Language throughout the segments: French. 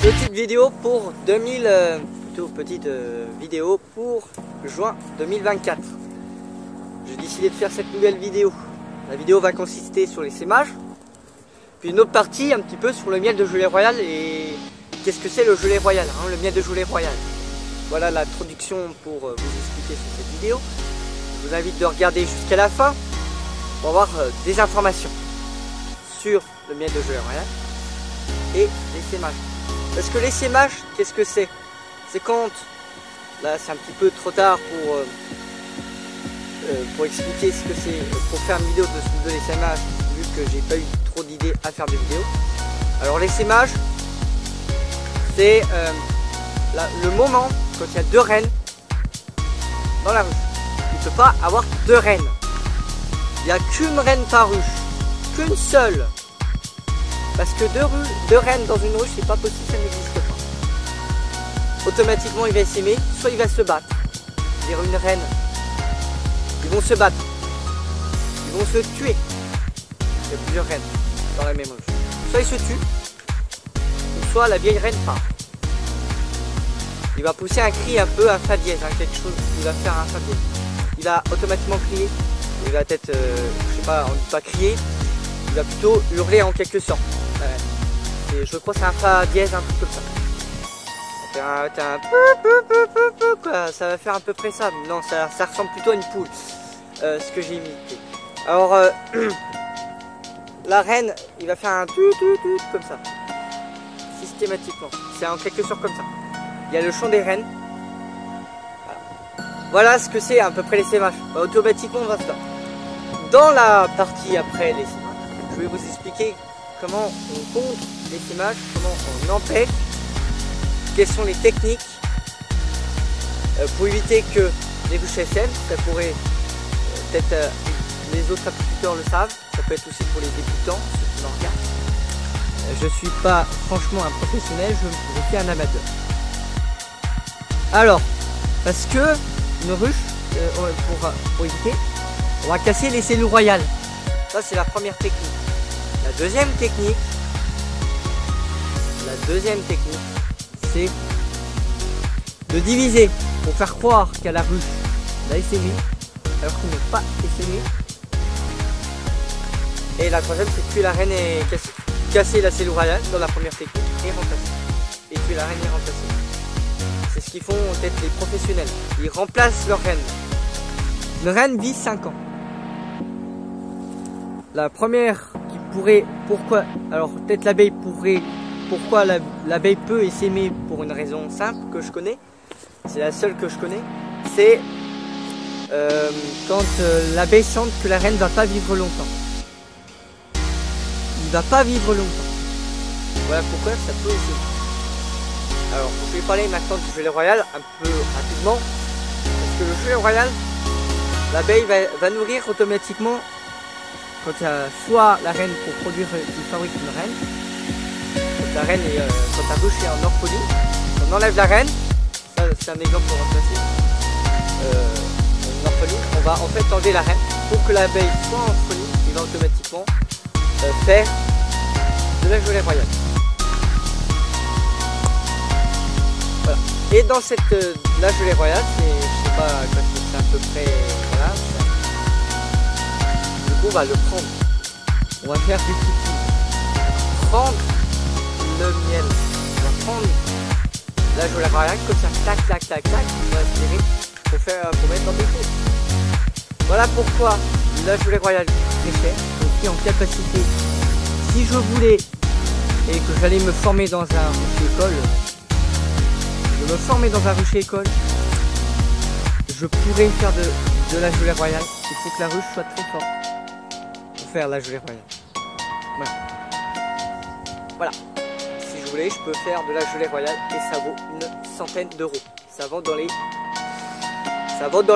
Petite vidéo pour 2000, plutôt petite vidéo pour juin 2024. J'ai décidé de faire cette nouvelle vidéo. La vidéo va consister sur les sémages, puis une autre partie un petit peu sur le miel de gelée royale et qu'est-ce que c'est le gelée royal, hein, le miel de gelée royale. Voilà l'introduction pour vous expliquer sur cette vidéo. Je vous invite de regarder jusqu'à la fin pour avoir des informations sur le miel de gelée royale et les sémages. Parce que les sémages, qu'est-ce que c'est? C'est quand, là c'est un petit peu trop tard pour expliquer ce que c'est, pour faire une vidéo de les sémages, vu que j'ai pas eu trop d'idées à faire des vidéos. Alors les sémages, c'est le moment quand il y a deux reines dans la ruche. Il ne peut pas avoir deux reines. Il n'y a qu'une reine par ruche, qu'une seule. Parce que deux reines dans une ruche, c'est pas possible, ça n'existe pas. Automatiquement, il va s'aimer, soit il va se battre. C'est-à-dire une reine, ils vont se battre, ils vont se tuer. Il y a plusieurs reines dans la même ruche. Soit ils se tuent, ou soit la vieille reine part. Il va pousser un cri un peu, un fa dièse, hein, quelque chose. Il va faire un fa dièse. Il va automatiquement crier. Il va peut-être, je sais pas, on ne dit pas crier. Il va plutôt hurler en quelque sorte. Je crois que c'est un fa dièse, un truc comme ça. Quoi, ça va faire à peu près ça. Non, ça ressemble plutôt à une poule. Ce que j'ai imité. Alors, la reine, il va faire un tout comme ça. Systématiquement. C'est en quelque sorte comme ça. Il y a le chant des reines. Voilà ce que c'est à peu près les sémages. Automatiquement, on va se battre. Dans la partie après les sémages, je vais vous expliquer comment on compte les sémages, comment on empêche, quelles sont les techniques pour éviter que les ruches SM, ça pourrait peut-être les autres apiculteurs le savent, ça peut être aussi pour les débutants, ceux qui m'en regardent. Je suis pas franchement un professionnel, je suis un amateur. Alors, parce que une ruche, pour éviter, on va casser les cellules royales. Ça c'est la première technique. La deuxième technique, c'est de diviser pour faire croire qu'à la ruche la SMI, alors qu'on n'est pas SMI. Et la troisième, c'est tuer la reine et casser la cellule royale dans la première technique et remplacer. Et tuer la reine et remplacer. C'est ce qu'ils font peut-être les professionnels. Ils remplacent leur reine. Une reine vit 5 ans. La première qui pourrait, pourquoi, alors peut-être l'abeille pourrait, pourquoi l'abeille peut s'aimer pour une raison simple que je connais, c'est la seule que je connais, c'est quand l'abeille sente que la reine va pas vivre longtemps. Il va pas vivre longtemps. Voilà pourquoi ça peut aussi. Alors je vais parler maintenant du gelée royal un peu rapidement, parce que le gelée royal, l'abeille va nourrir automatiquement. Quand il y a soit la reine pour produire, il fabrique une reine. Quand la reine est, quand la ruche est en orpheline, on enlève la reine. Ça c'est un exemple pour remplacer une orpheline. On va en fait enlever la reine pour que l'abeille soit en orpheline. Il va automatiquement faire de la gelée royale. Voilà. Et dans cette la gelée royale, c'est, je sais pas, c'est à peu près, voilà. On va le prendre, on va faire du petit, prendre le miel, on va prendre la gelée royale comme ça, tac, on va aspirer pour mettre dans des pots. Voilà pourquoi la gelée royale est très chère, aussi en capacité, si je voulais et que j'allais me former dans un rucher école, je pourrais faire de la gelée royale. Il faut que la ruche soit très forte. Faire la gelée royale. Voilà. Si je voulais, je peux faire de la gelée royale et ça vaut une centaine d'euros. Ça vaut dans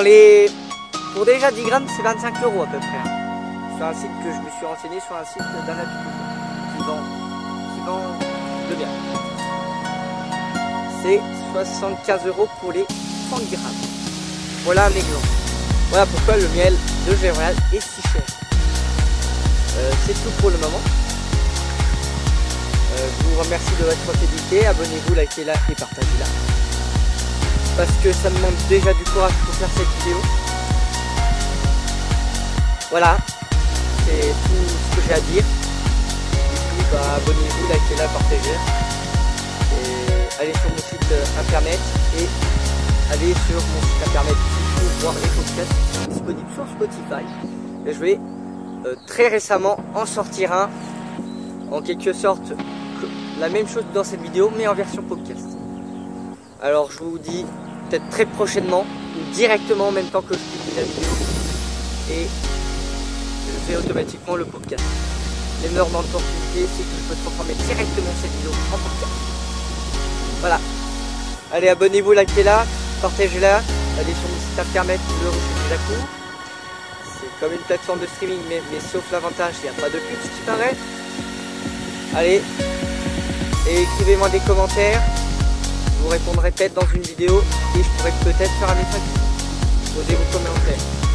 les... Pour déjà 10 grammes, c'est 25 € à peu près. Sur un site que je me suis renseigné, sur un site d'un apiculteur qui vend le bien. C'est 75 € pour les 30 grammes. Voilà un exemple. Voilà pourquoi le miel de gelée royale est si cher. C'est tout pour le moment. Je vous remercie de votre fidélité, abonnez-vous, likez-la et partagez-la. Parce que ça me manque déjà du courage pour faire cette vidéo. Voilà, c'est tout ce que j'ai à dire. Du coup, abonnez-vous, likez-la, partagez-la. Et allez sur mon site internet et allez sur mon site internet pour voir les podcasts qui sont disponibles sur Spotify. Et je vais très récemment en sortir un, en quelque sorte la même chose dans cette vidéo mais en version podcast. Alors je vous dis peut-être très prochainement ou directement en même temps que je publie la vidéo et je fais automatiquement le podcast. L'énorme opportunité c'est que je peux transformer directement cette vidéo en podcast. Voilà. Allez, abonnez-vous, likez-la, partagez-la, allez sur mon site internet, le Recherche Jacou. C'est comme une plateforme de streaming, mais sauf l'avantage, il n'y a pas de pub, ce qui paraît. Allez, et écrivez-moi des commentaires, je vous répondrai peut-être dans une vidéo et je pourrai peut-être faire un message. Posez vos commentaires.